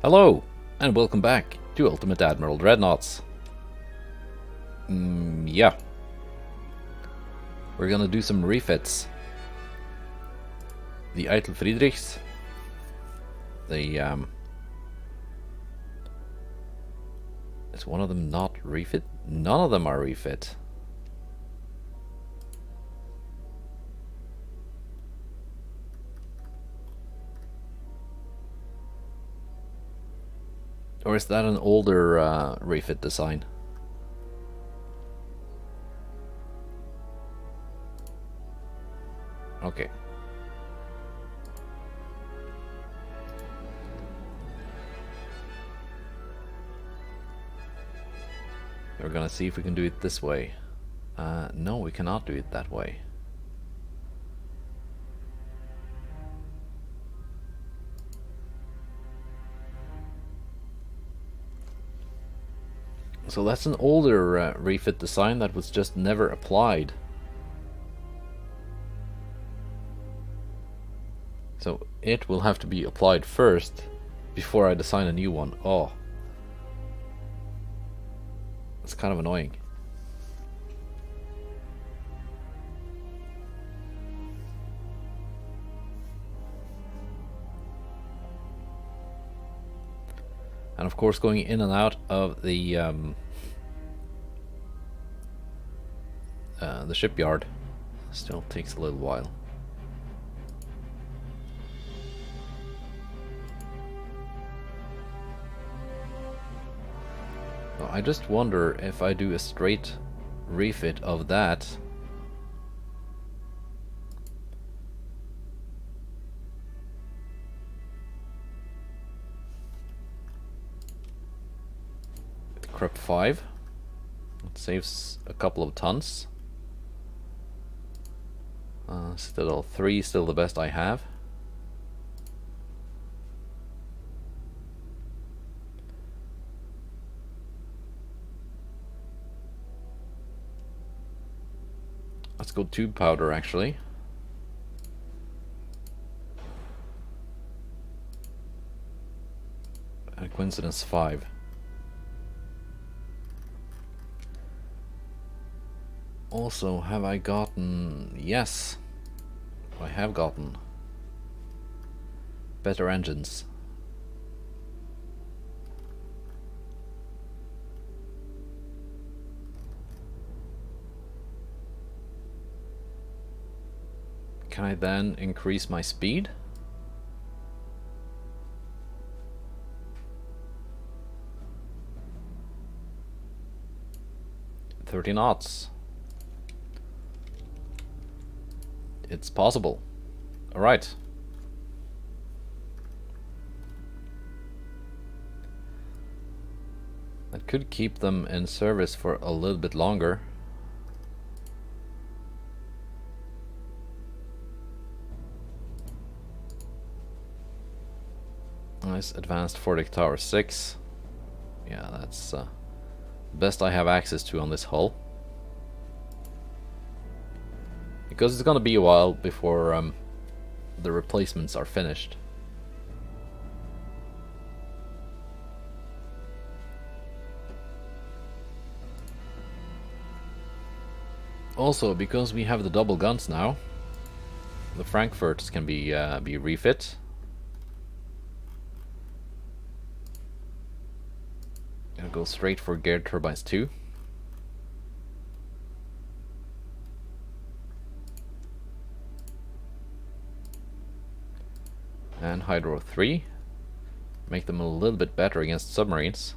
Hello, and welcome back to Ultimate Admiral Dreadnoughts. Yeah. We're gonna do some refits. The Eitel Friedrichs. Is one of them not refit? None of them are refit. Or is that an older refit design? Okay. We're gonna see if we can do it this way. No, we cannot do it that way. So that's an older refit design that was just never applied. So it will have to be applied first before I design a new one. Oh. It's kind of annoying. And of course going in and out of the shipyard still takes a little while. I just wonder if I do a straight refit of that. Crep 5. It saves a couple of tons. Still 3, still the best I have. Let's go tube powder actually. And coincidence 5. Also, have I gotten... Yes, I have gotten better engines. Can I then increase my speed? "30 knots. It's possible. Alright. That could keep them in service for a little bit longer. Nice advanced Fortic Tower 6. Yeah, that's best I have access to on this hull. Because it's gonna be a while before the replacements are finished. Also, because we have the double guns now, the Frankfurts can be refit. Gonna go straight for geared turbines 2. And Hydro 3. Make them a little bit better against submarines.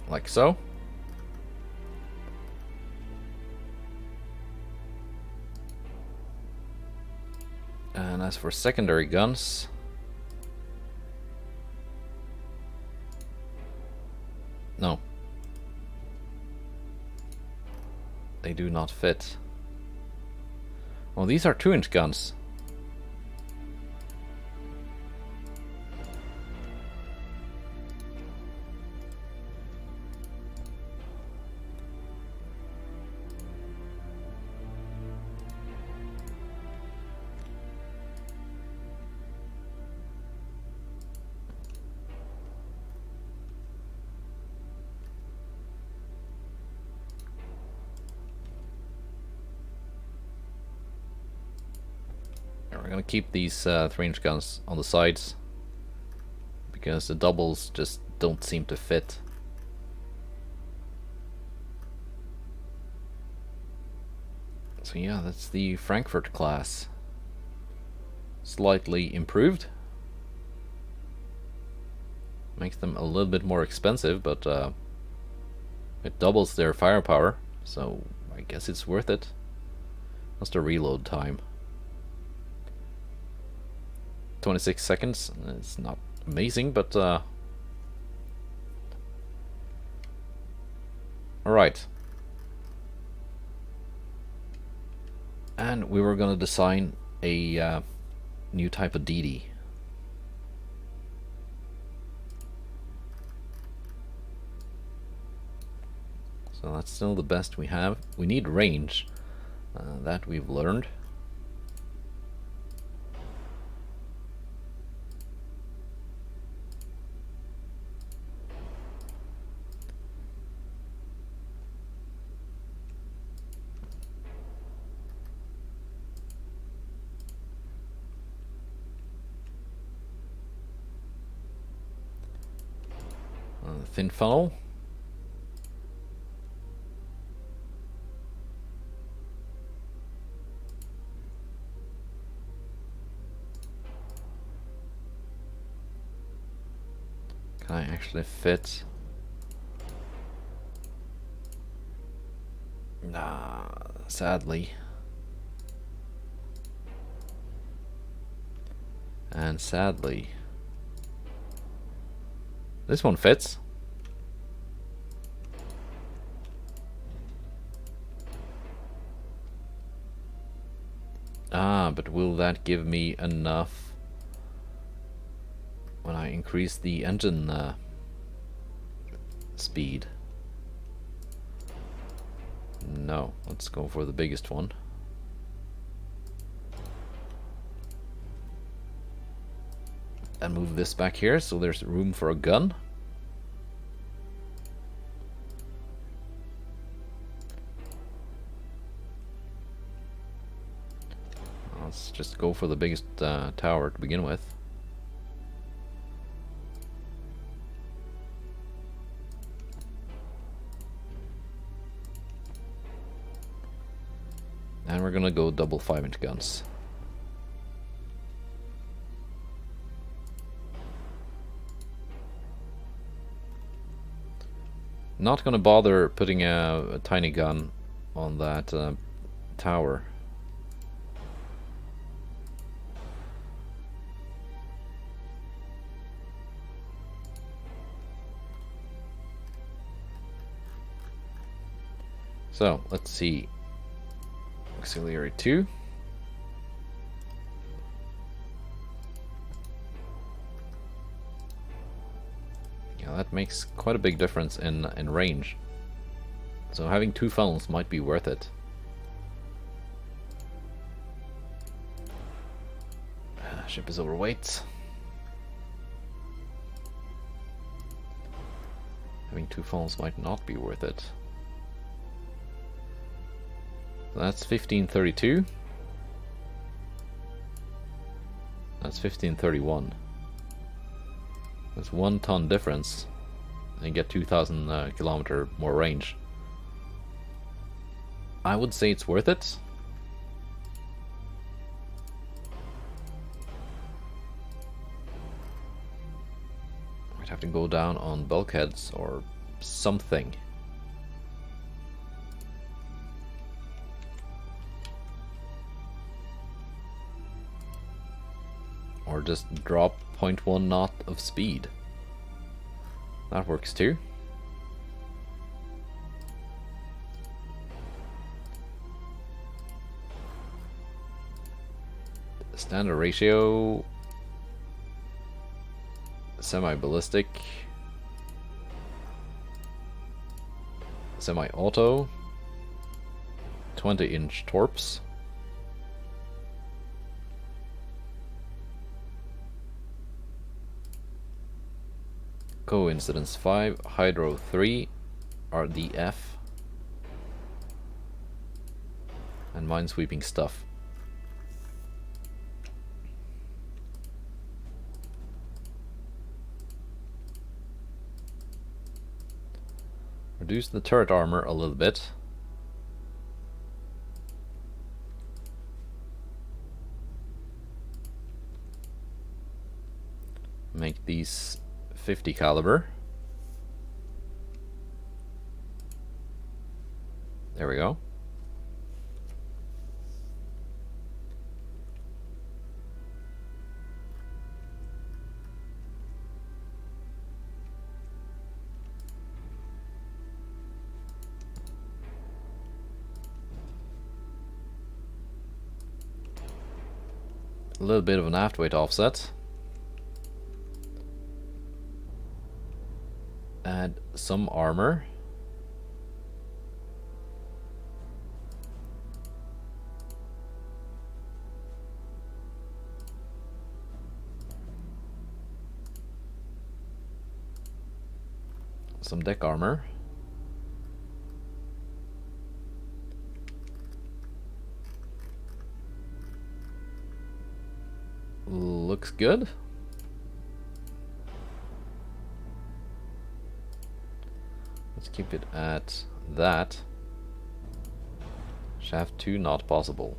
Like so. And as for secondary guns, no. They do not fit. Well, these are 2-inch guns. We're gonna keep these 3-inch guns on the sides because the doubles just don't seem to fit. So yeah, that's the Frankfurt class. Slightly improved. Makes them a little bit more expensive, but it doubles their firepower, so I guess it's worth it. What's the reload time? 26 seconds. It's not amazing, but alright. And we were gonna design a new type of DD. So that's still the best we have. We need range. That we've learned. Thin funnel. Can I actually fit? Nah, sadly. And sadly, this one fits. Ah, but will that give me enough when I increase the engine speed? No, let's go for the biggest one. And move this back here so there's room for a gun. Let's just go for the biggest tower to begin with. And we're gonna go double 5-inch guns. Not gonna bother putting a tiny gun on that tower. So let's see. Auxiliary 2. Yeah, that makes quite a big difference in range. So having 2 funnels might be worth it. Ship is overweight. Having 2 funnels might not be worth it. That's 1532. That's 1531. That's 1 ton difference. And you get 2,000 kilometer more range. I would say it's worth it. Might have to go down on bulkheads or something. Or just drop 0.1 knot of speed. That works too. Standard ratio, semi-ballistic, semi-auto, 20-inch torps. Coincidence 5, Hydro 3, RDF, and minesweeping stuff. Reduce the turret armor a little bit. Make these 50 caliber. There we go. A little bit of an aft weight offset. Add some armor. Some deck armor. Looks good. Let's keep it at that. Shaft 2 not possible.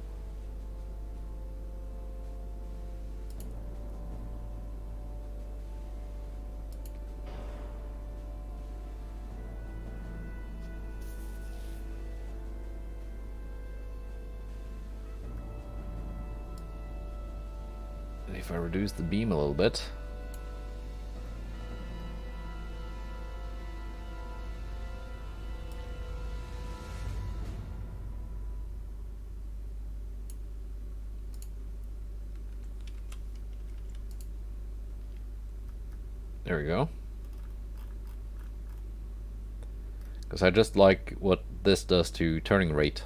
And if I reduce the beam a little bit, there we go. Because I just like what this does to turning rate.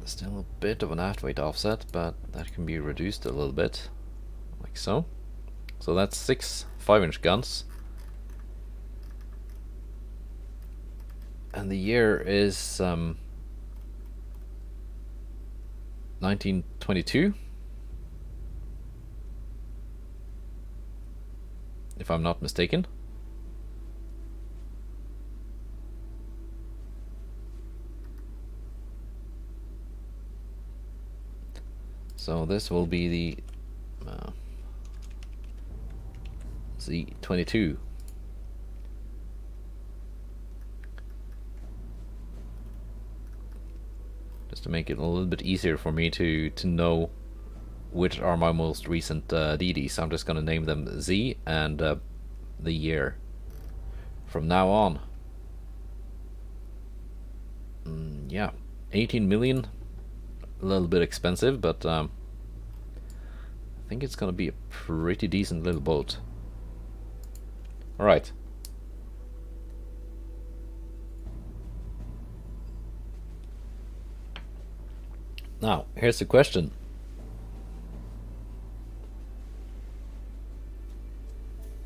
Still a bit of an aft weight offset, but that can be reduced a little bit, like so. So that's 6 5-inch guns. And the year is 1922, if I'm not mistaken. So this will be the Z22. Just to make it a little bit easier for me to know which are my most recent DDs. I'm just going to name them Z and the year from now on. Yeah, 18 million. A little bit expensive, but I think it's gonna be a pretty decent little boat. Alright. Now, here's the question.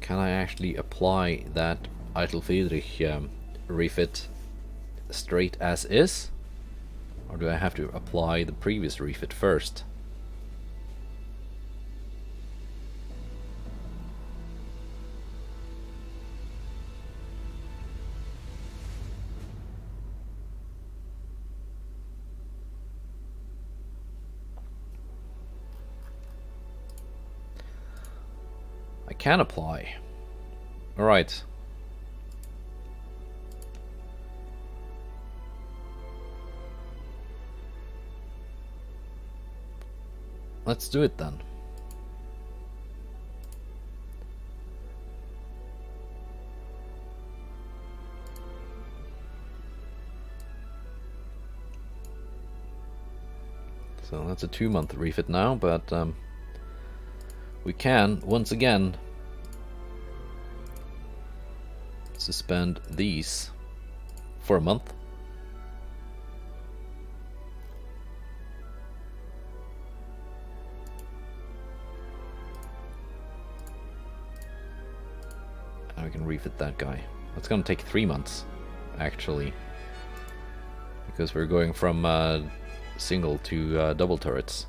Can I actually apply that Eitel Friedrich refit straight as is? Or do I have to apply the previous refit first? I can apply. Alright. let's do it then. So that's a 2-month refit now, but we can, once again, suspend these for a month. And we can refit that guy. It's gonna take 3 months, actually, because we're going from single to double turrets.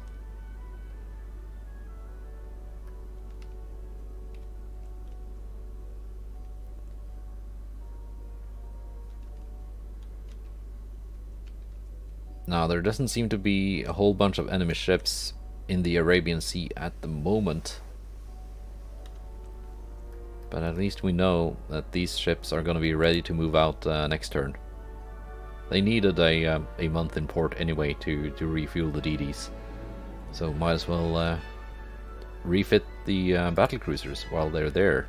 Now, there doesn't seem to be a whole bunch of enemy ships in the Arabian Sea at the moment, but at least we know that these ships are going to be ready to move out next turn. They needed a month in port anyway to refuel the DDs, so might as well refit the battle cruisers while they're there,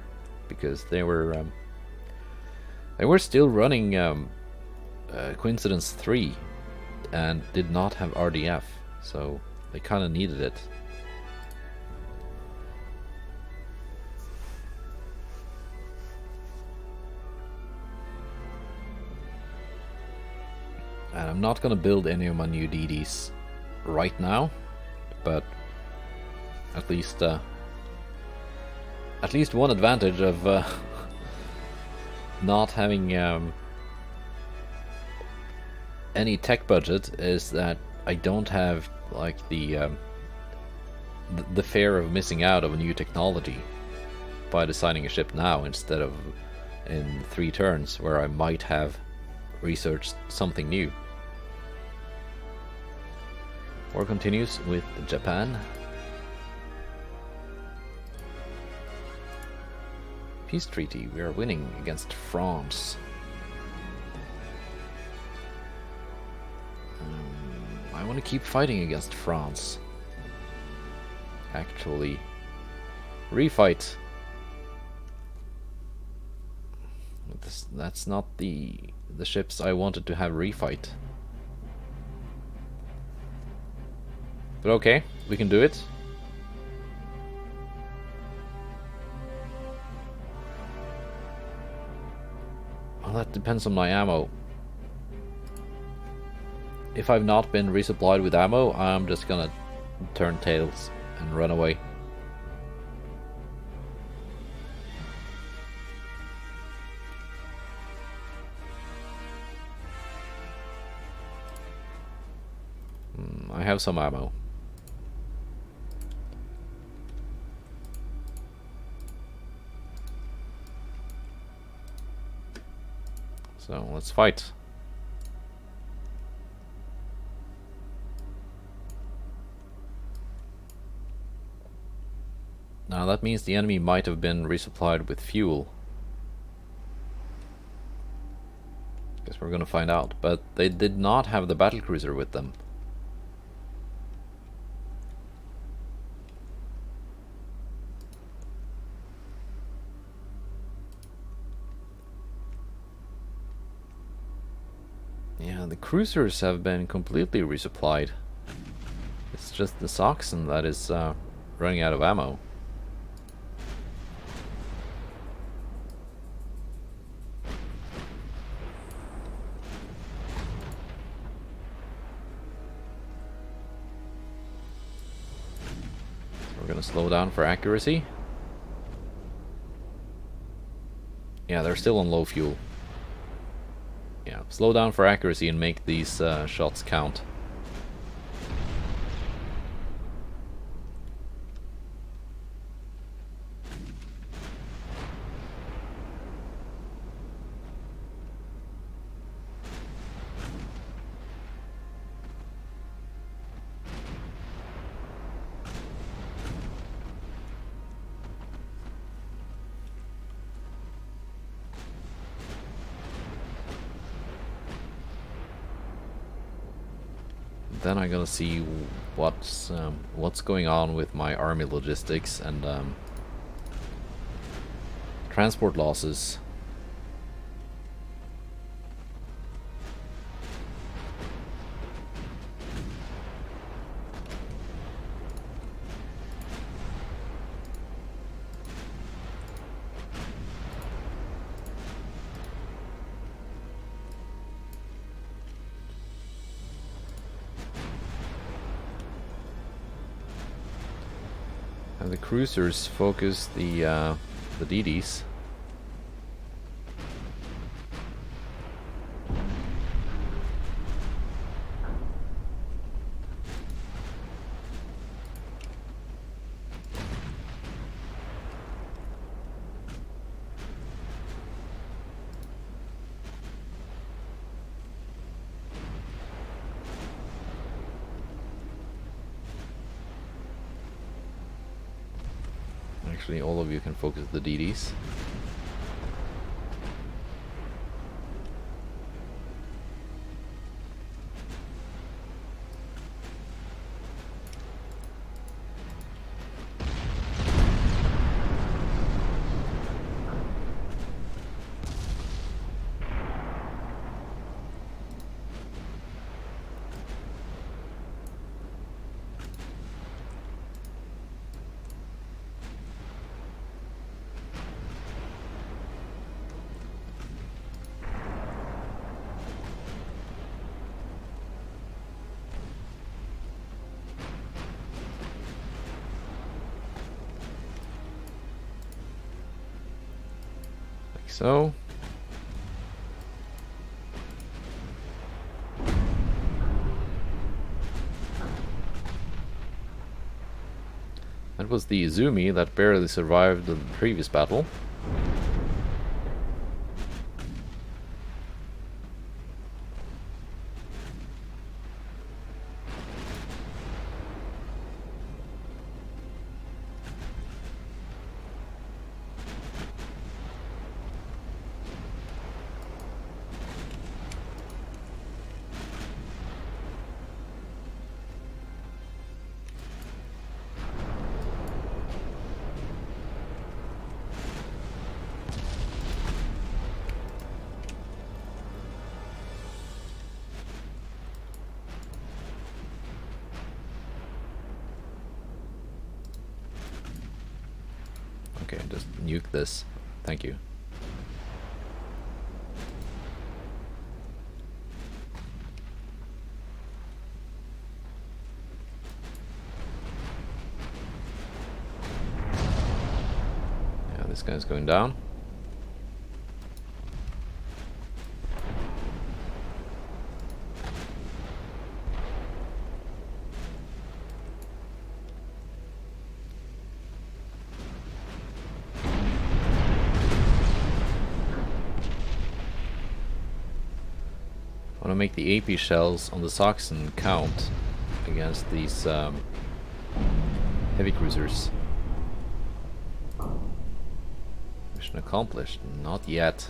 because they were still running Coincidence 3 and did not have RDF, so they kind of needed it. And I'm not going to build any of my new DDs right now, but at least one advantage of not having any tech budget is that I don't have like the fear of missing out of a new technology by designing a ship now instead of in 3 turns, where I might have researched something new. War continues with Japan. Peace treaty. We are winning against France. I want to keep fighting against France. Actually, refight. That's not the ships I wanted to have refight. But okay, we can do it. Well, that depends on my ammo. If I've not been resupplied with ammo, I'm just gonna turn tails and run away. I have some ammo. So let's fight. Now that means the enemy might have been resupplied with fuel. Guess we're gonna find out. But they did not have the battlecruiser with them. Yeah, the cruisers have been completely resupplied. It's just the Saxon that is running out of ammo. We're gonna slow down for accuracy. Yeah, they're still on low fuel. Yeah, slow down for accuracy and make these shots count. then I'm gonna see what's going on with my army logistics and transport losses. And the cruisers focus the DDs. Actually, all of you can focus the DDs. So, that was the Izumi that barely survived the previous battle. Okay, just nuke this. Thank you. Yeah, this guy's going down. I want to make the AP shells on the Saxon count against these heavy cruisers. Mission accomplished. Not yet.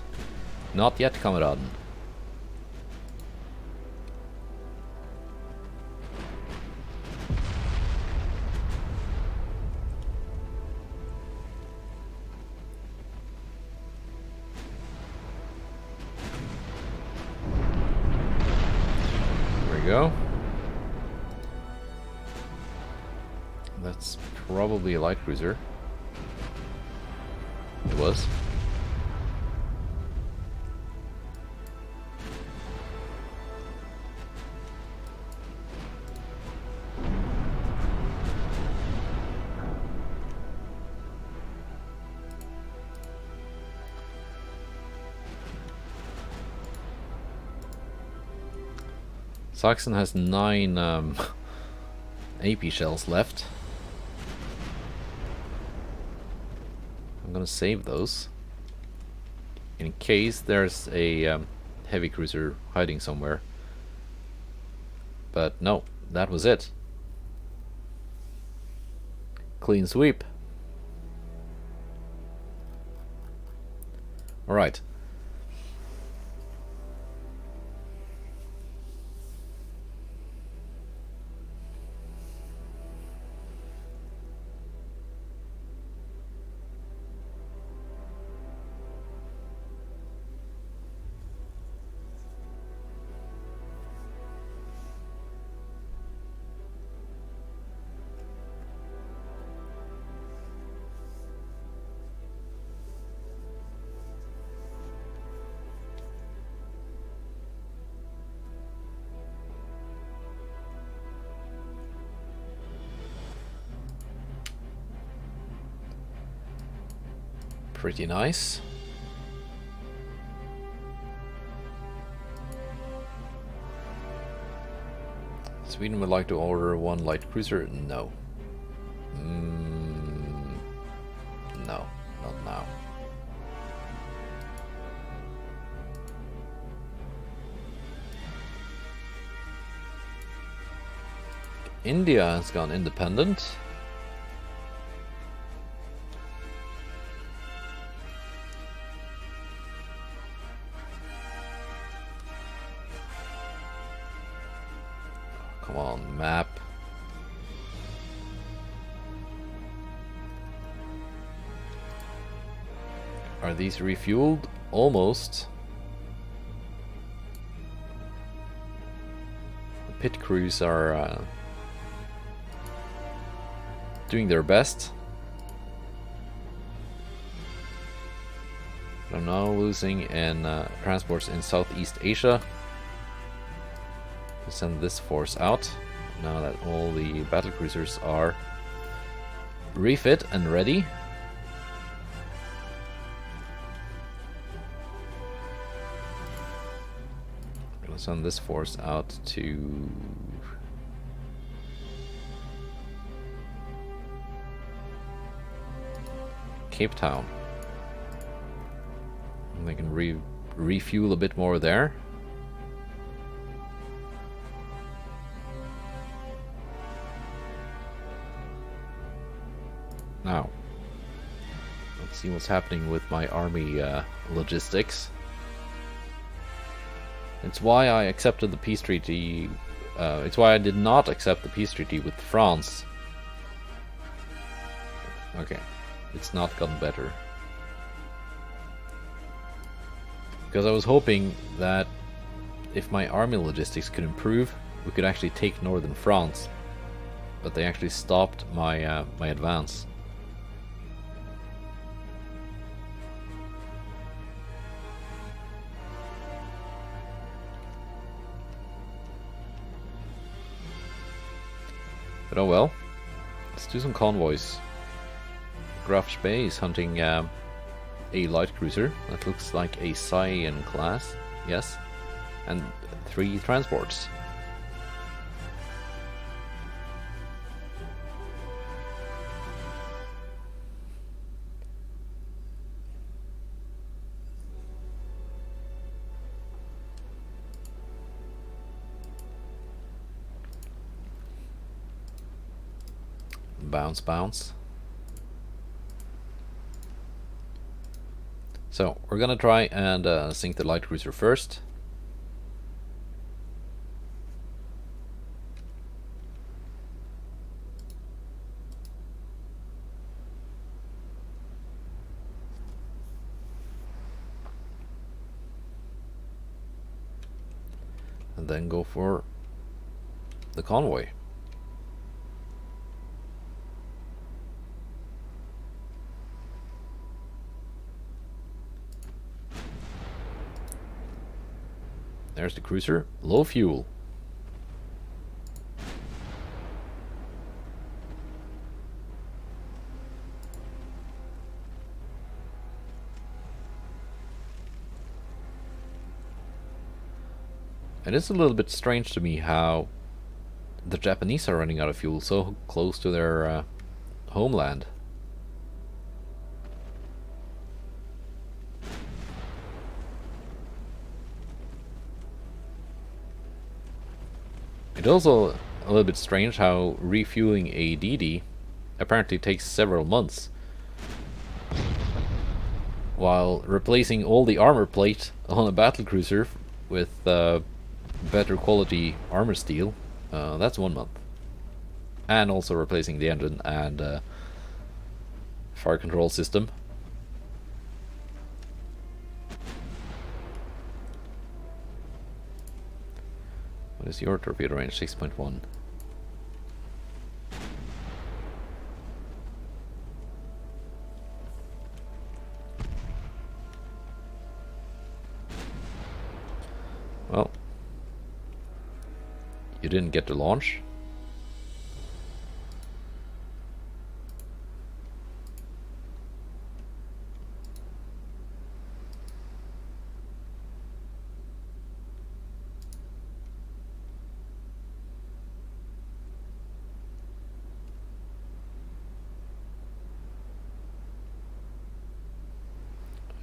Not yet, Kameraden. Go. That's probably a light cruiser. It was. Saxon has 9 AP shells left. I'm gonna save those in case there's a heavy cruiser hiding somewhere. But no, that was it. Clean sweep. Alright. Pretty nice. Sweden would like to order one light cruiser? No. No, not now. India has gone independent. Come on, map. Are these refueled? Almost. The pit crews are doing their best. I'm now losing in transports in Southeast Asia. We'll send this force out now that all the battle cruisers are refit and ready. We'll send this force out to Cape Town. And they can refuel a bit more there. Now, let's see what's happening with my army logistics. It's why I accepted the peace treaty. It's why I did not accept the peace treaty with France. Okay, it's not gotten better. Because I was hoping that if my army logistics could improve, we could actually take northern France. But they actually stopped my my advance. But oh well. Let's do some convoys. Graf Spee is hunting a light cruiser that looks like a Cyan class, yes, and 3 transports. Bounce, bounce. So we're gonna try and sink the light cruiser first. And then go for the convoy. There's the cruiser, low fuel. It is a little bit strange to me how the Japanese are running out of fuel so close to their homeland. It's also a little bit strange how refueling a DD apparently takes several months, while replacing all the armor plate on a battlecruiser with better quality armor steel, that's 1 month. And also replacing the engine and fire control system. What is your torpedo range? 6.1. Well, you didn't get to launch.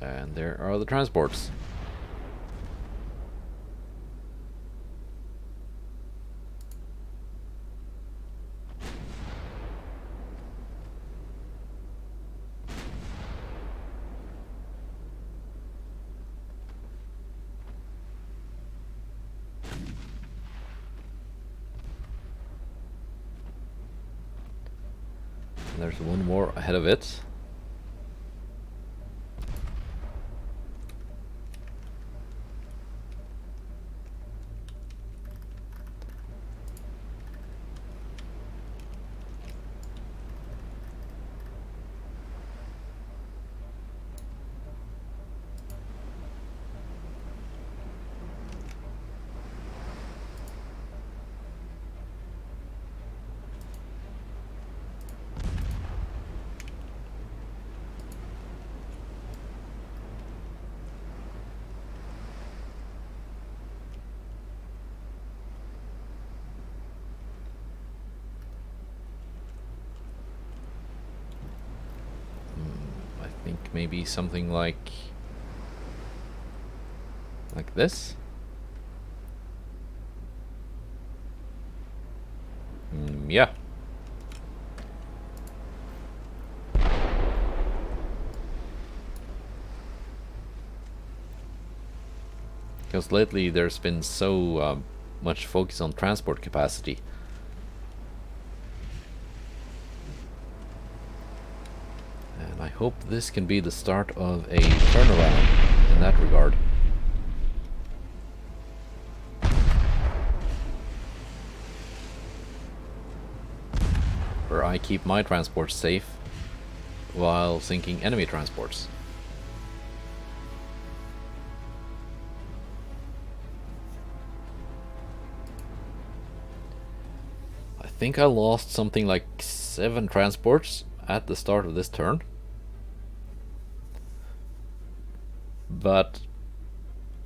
And there are the transports. And there's one more ahead of it. I think maybe something like this. Yeah. Because lately there's been so much focus on transport capacity. And I hope this can be the start of a turnaround in that regard. Where I keep my transports safe while sinking enemy transports. I think I lost something like 7 transports at the start of this turn. But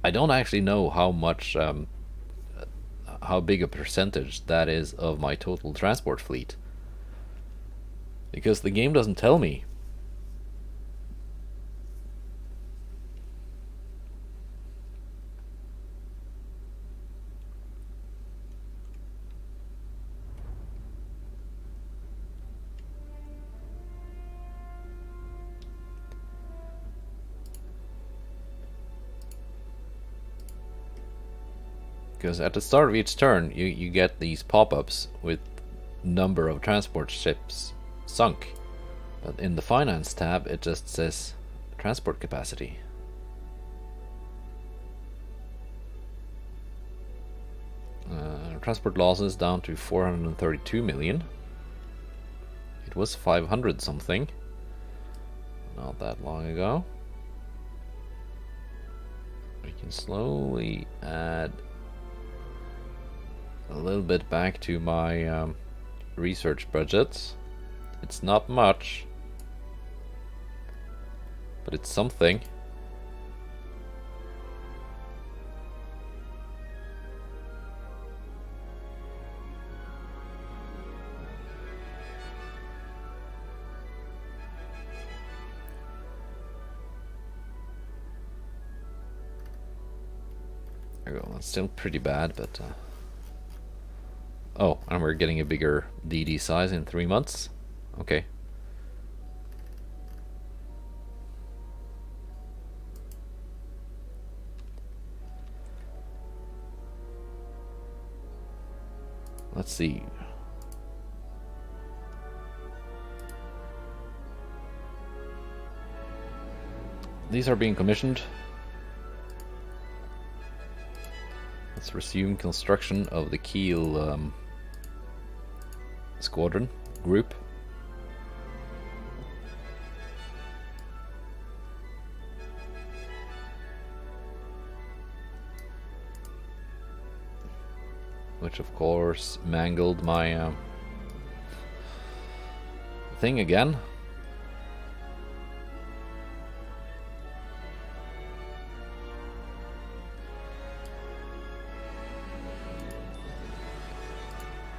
I don't actually know how much, how big a percentage that is of my total transport fleet. Because the game doesn't tell me. Because at the start of each turn, you get these pop-ups with number of transport ships sunk. But in the finance tab, it just says transport capacity. Transport losses down to 432 million. It was 500 something not that long ago. We can slowly add a little bit back to my research budget. It's not much, but it's something. There we go. That's still pretty bad, but oh, and we're getting a bigger DD size in 3 months. Okay. Let's see. These are being commissioned. Let's resume construction of the Kiel squadron group. Which of course mangled my thing again.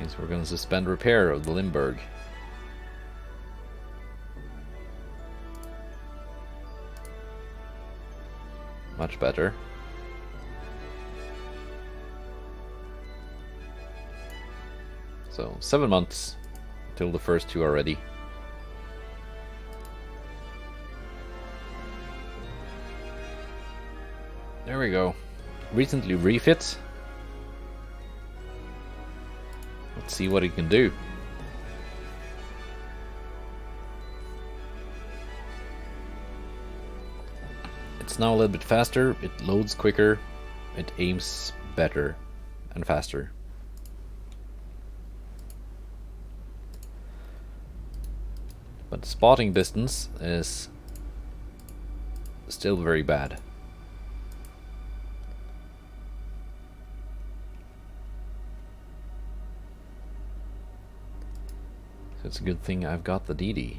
Means we're going to suspend repair of the Limburg. Much better. So 7 months till the first two are ready. There we go. Recently refit. Let's see what it can do. It's now a little bit faster, it loads quicker, it aims better and faster. But spotting distance is still very bad. So it's a good thing I've got the DD.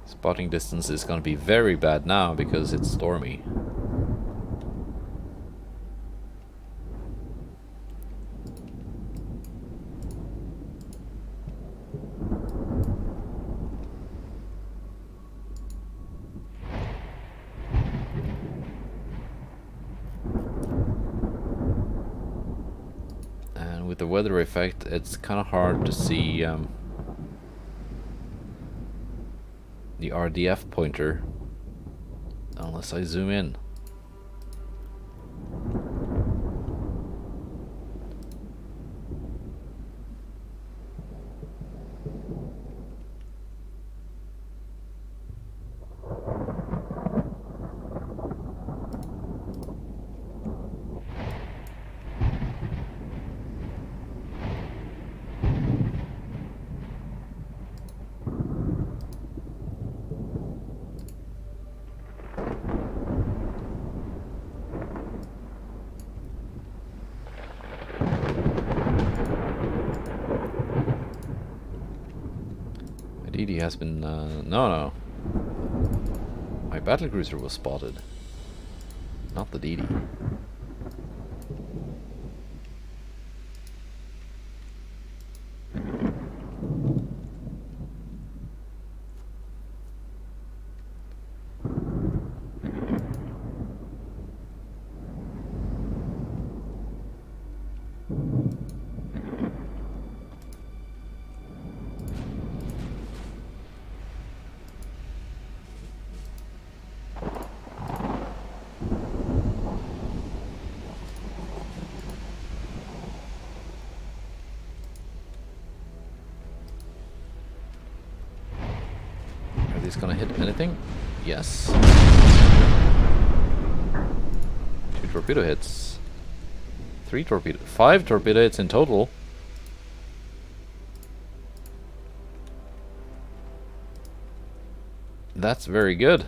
Spotting distance is going to be very bad now because it's stormy. And with the weather effect, it's kind of hard to see the RDF pointer unless I zoom in. DD has been no. My battlecruiser was spotted, not the DD. Are these gonna hit anything? Yes. 2 torpedo hits. 5 torpedo hits in total. That's very good.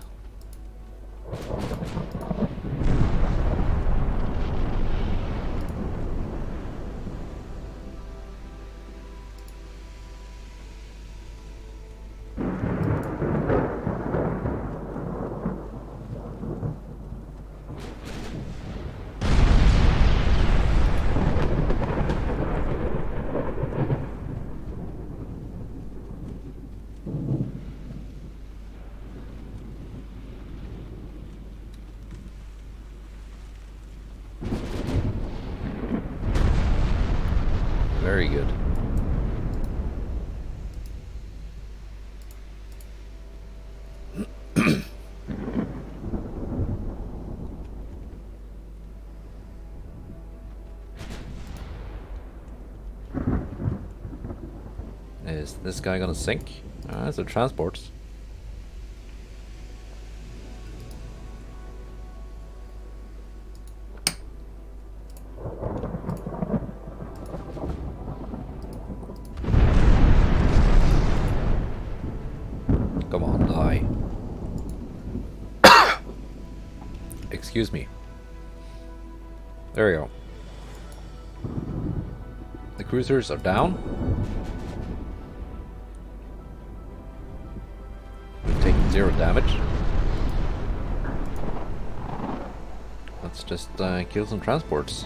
Very good. Is this guy gonna sink? It's a transport. Come on, die. Excuse me. There we go. The cruisers are down. We've taken 0 damage. Let's just kill some transports.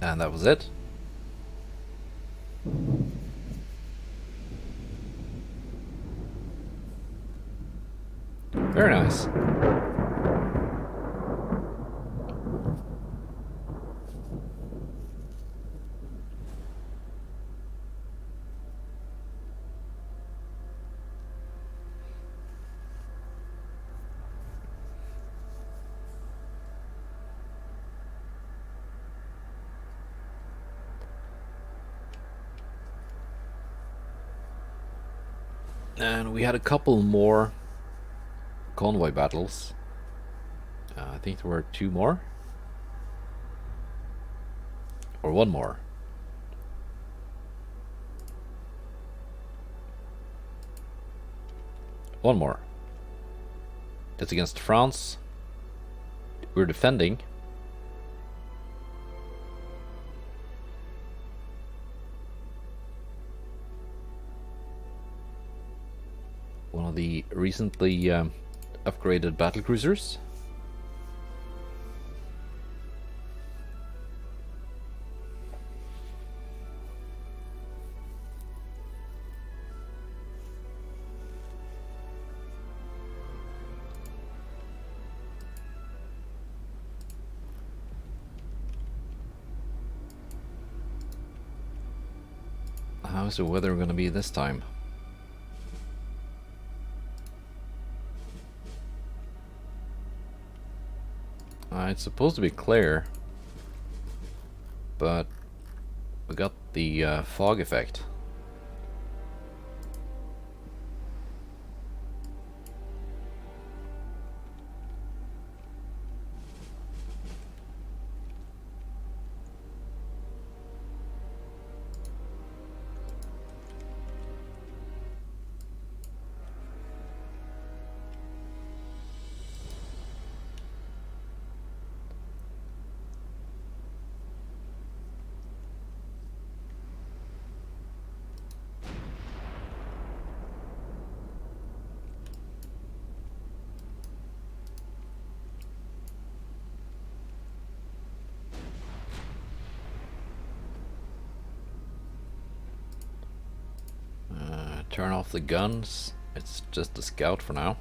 And that was it. Very nice. And we had a couple more convoy battles. I think there were 2 more. Or 1 more. One more. That's against France. We're defending. One of the recently upgraded battlecruisers. How's the weather going to be this time? It's supposed to be clear, but we got the fog effect. Turn off the guns. It's just a scout for now.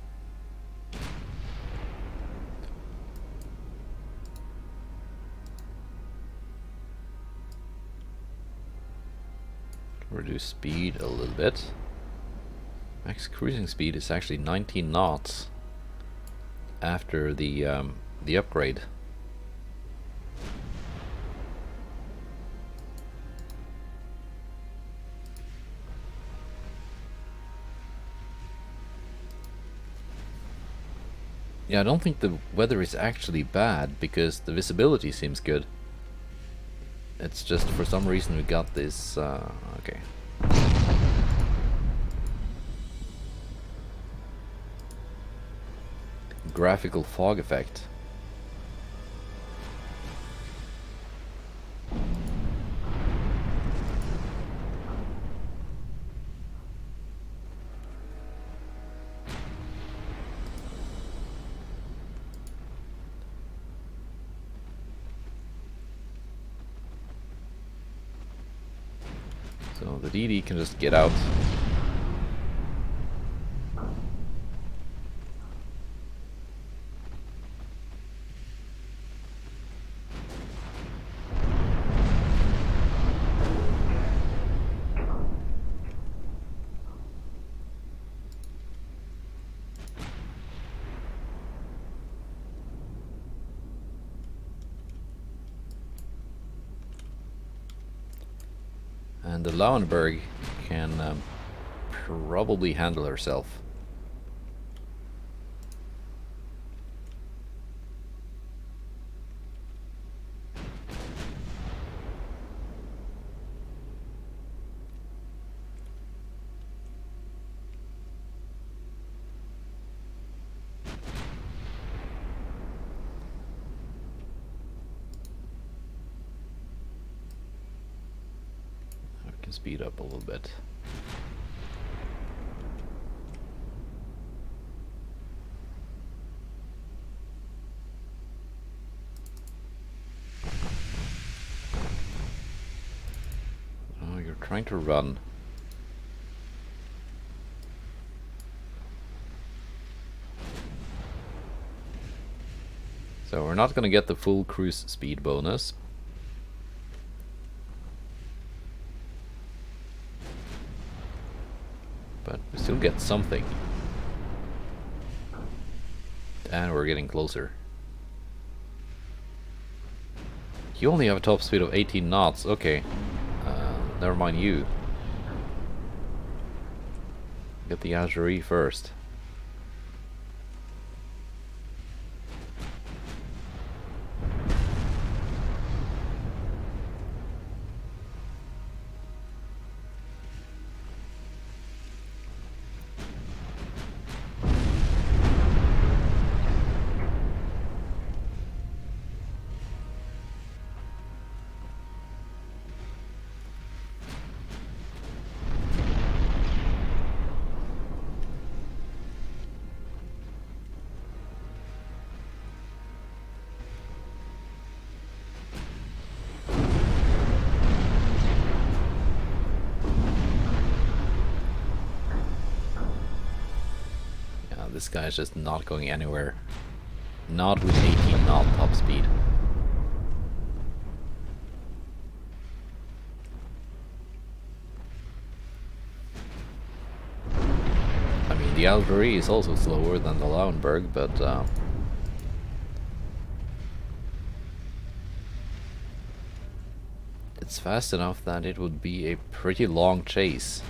Reduce speed a little bit. Max cruising speed is actually 19 knots after the upgrade. Yeah, I don't think the weather is actually bad because the visibility seems good. It's just for some reason we got this, okay. Graphical fog effect. So the DD can just get out. And the Lauenberg can probably handle herself. Speed up a little bit. trying to run. So we're not gonna get the full cruise speed bonus. But we still get something. And we're getting closer. You only have a top speed of 18 knots, okay. Never mind you. Get the Azuri first. This guy's just not going anywhere. Not with 18 knot top speed. I mean, the Algerie is also slower than the Lauenburg, but it's fast enough that it would be a pretty long chase.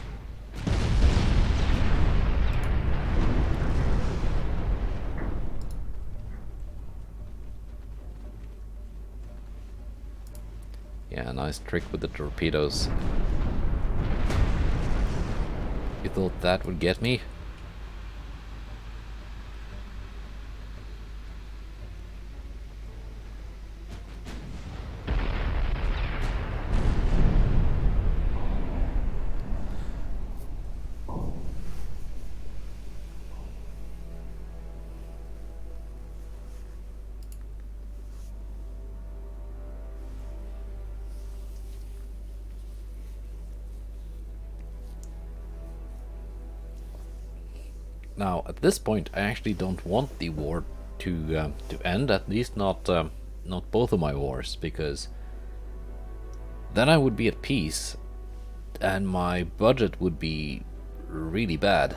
Yeah, nice trick with the torpedoes. You thought that would get me? Now, at this point, I actually don't want the war to end. At least not not both of my wars, because then I would be at peace, and my budget would be really bad.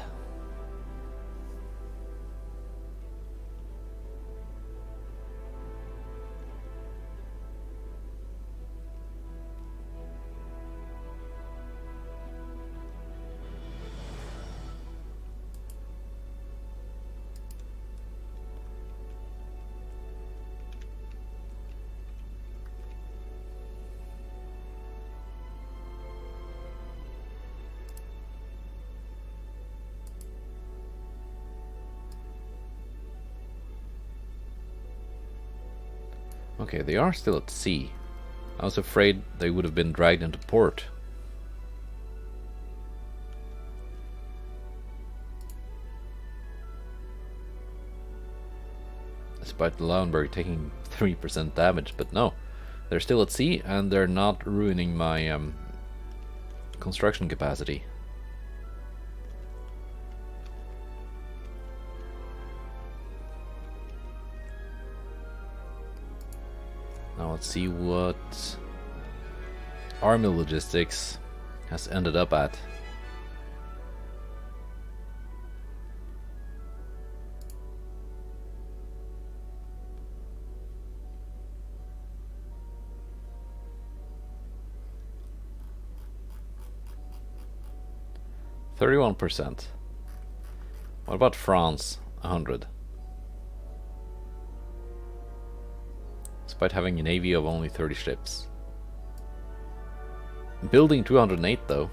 Okay, they are still at sea. I was afraid they would have been dragged into port. Despite the Lauenburg taking 3% damage, but no. They're still at sea, and they're not ruining my construction capacity. Now let's see what Army Logistics has ended up at. %. What about France? 100. Despite having a navy of only 30 ships. Building 208 though.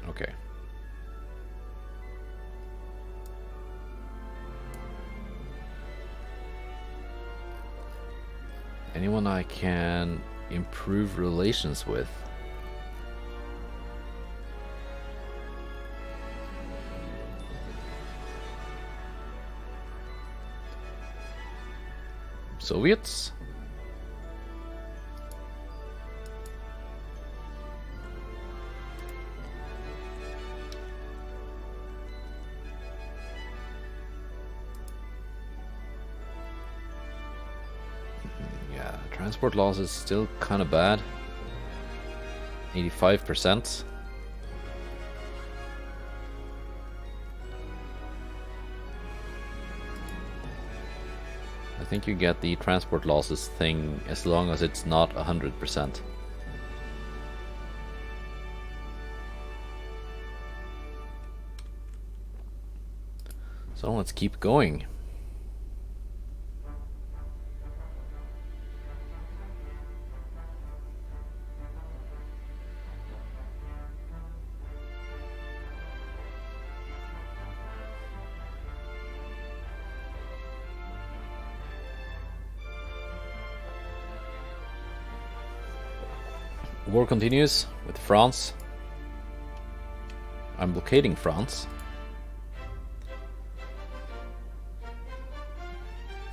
Okay. Anyone I can improve relations with? Soviets? Yeah, transport loss is still kind of bad. 85%. I think you get the transport losses thing as long as it's not 100%. So let's keep going. War continues with France. I'm blockading France.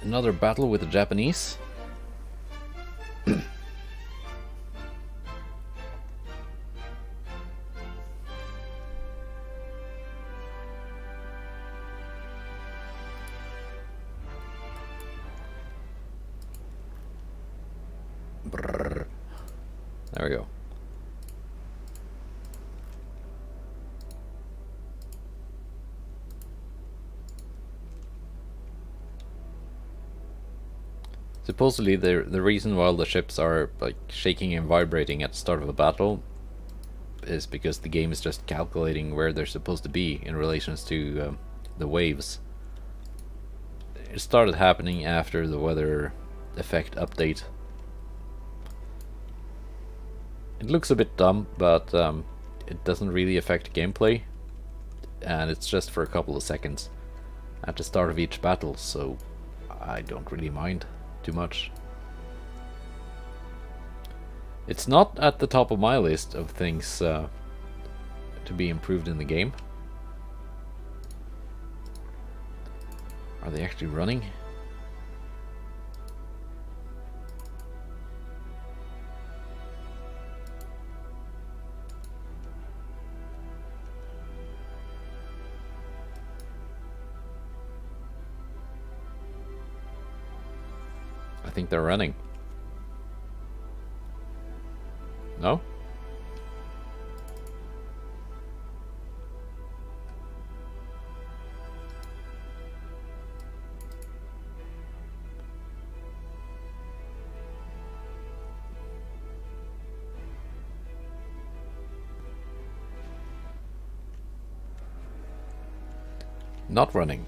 Another battle with the Japanese. Brrr. There we go. Supposedly the reason why the ships are like shaking and vibrating at the start of a battle is because the game is just calculating where they're supposed to be in relation to the waves. It started happening after the weather effect update. It looks a bit dumb, but it doesn't really affect gameplay, and it's just for a couple of seconds at the start of each battle, so I don't really mind too much. It's not at the top of my list of things to be improved in the game. Are they actually running? I think they're running. No? Not running.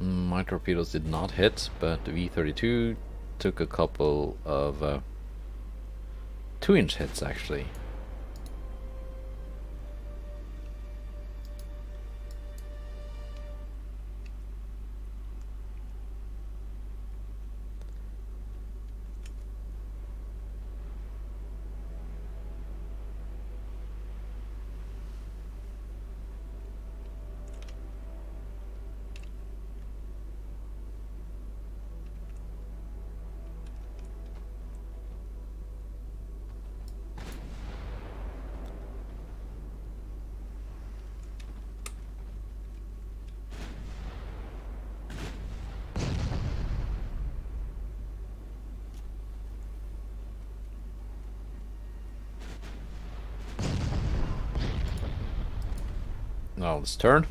My torpedoes did not hit, but the V-32 took a couple of 2-inch hits actually. Now let's turn.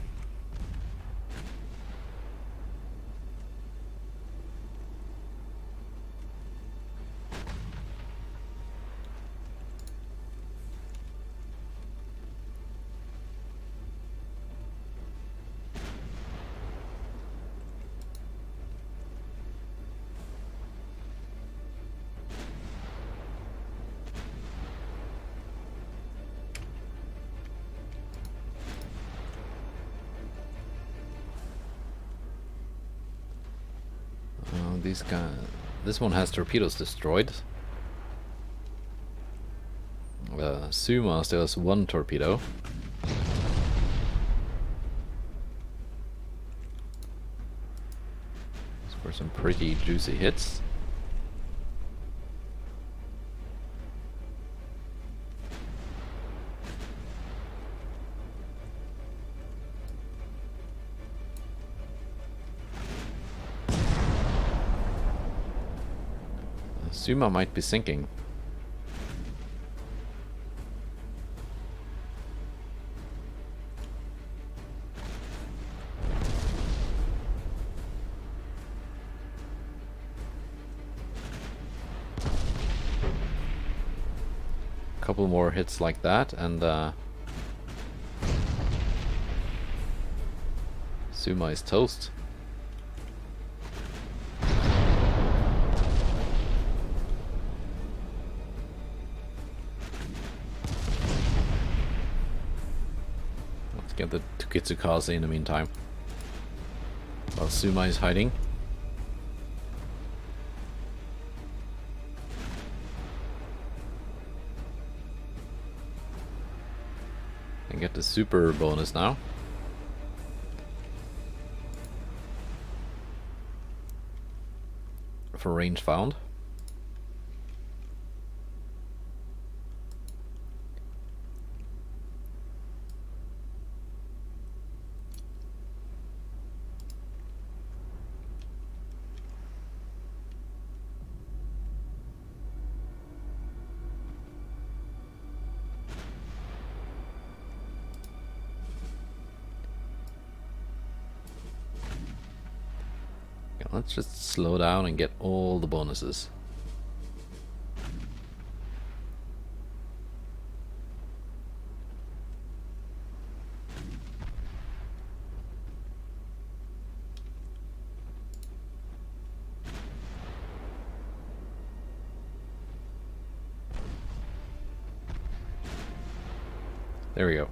These guys. This one has torpedoes destroyed. Suma still has one torpedo. For some pretty juicy hits. Suma might be sinking. Couple more hits like that, and Suma is toast. Let's get the Tukitsukaze in the meantime, while Suma is hiding. And get the super bonus now. For range found. Let's just slow down and get all the bonuses. There we go.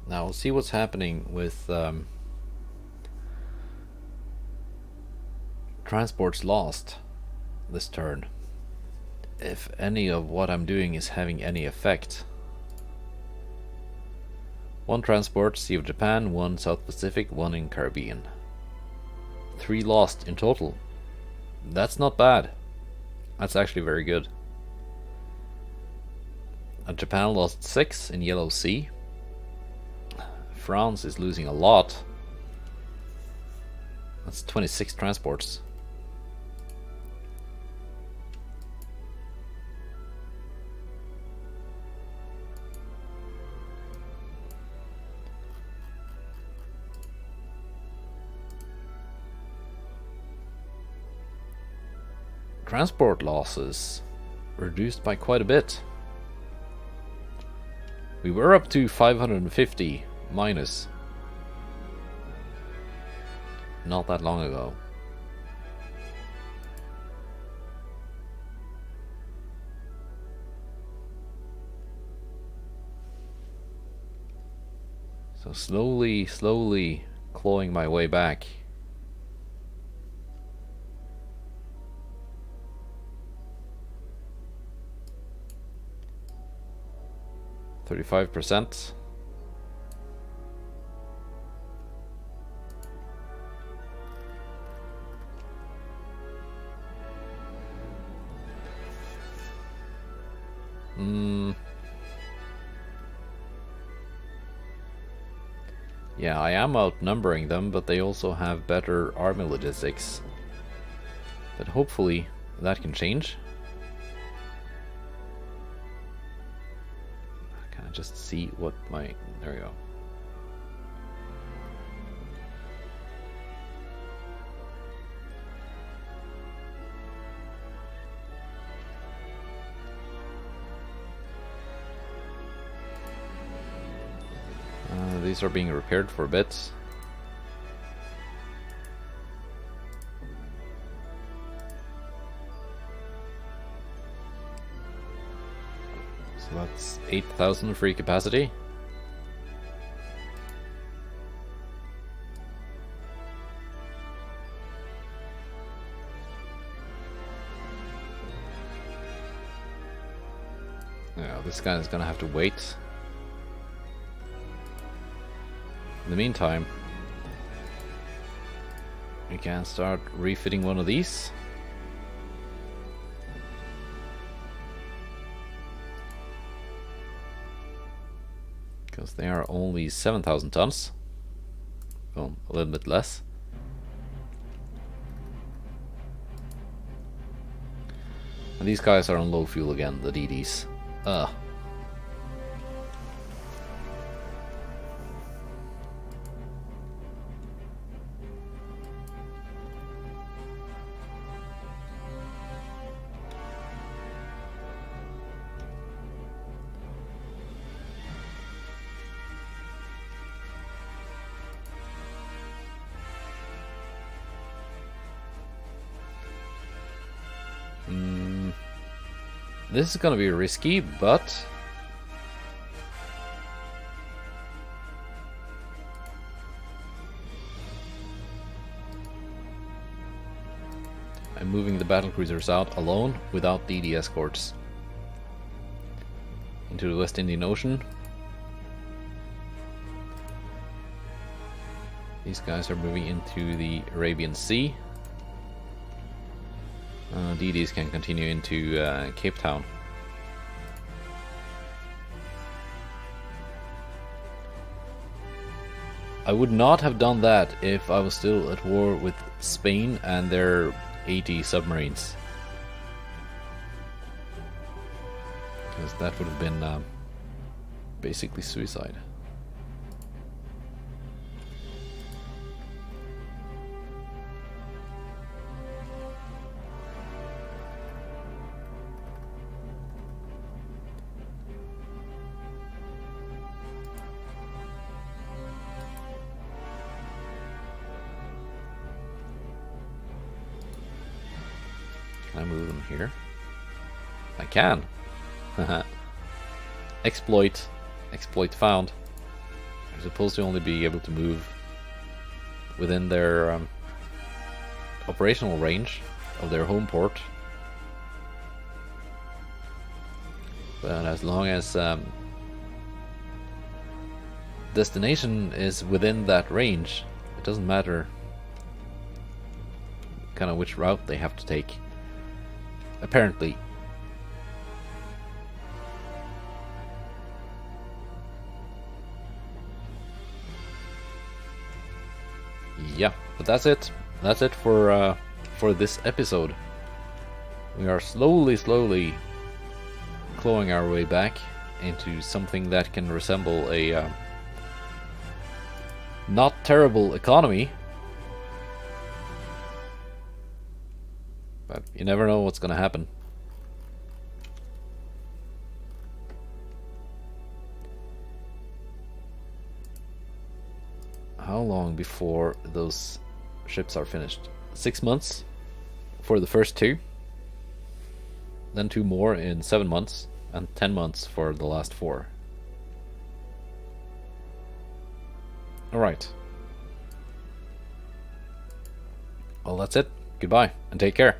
Now we'll see what's happening with transports lost this turn. If any of what I'm doing is having any effect. 1 transport, Sea of Japan, 1 South Pacific, 1 in Caribbean. 3 lost in total. That's not bad. That's actually very good. Japan lost 6 in Yellow Sea. France is losing a lot. That's 26 transports. Transport losses reduced by quite a bit. We were up to 550 minus not that long ago. So slowly clawing my way back. %. Yeah, I am outnumbering them, but they also have better army logistics. But hopefully that can change. just see what my... There we go. These are being repaired for a bit. So that's 8,000 free capacity. Yeah, this guy is gonna have to wait. In the meantime, we can start refitting one of these. Because they are only 7,000 tons. Well, a little bit less. And these guys are on low fuel again, the DDs. This is gonna be risky, but I'm moving the battlecruisers out alone without DD escorts into the West Indian Ocean. These guys are moving into the Arabian Sea. DDs can continue into Cape Town. I would not have done that if I was still at war with Spain and their 80 submarines. Because that would have been basically suicide. Can I move them here? I can. Exploit. Exploit found. They're supposed to only be able to move within their operational range of their home port. But as long as destination is within that range, it doesn't matter kind of which route they have to take. Apparently. Yeah, but that's it. That's it for this episode. We are slowly clawing our way back into something that can resemble a not terrible economy. But you never know what's gonna happen. How long before those ships are finished? 6 months for the first 2. Then 2 more in 7 months. And 10 months for the last 4. Alright. Well, that's it. Goodbye, and take care.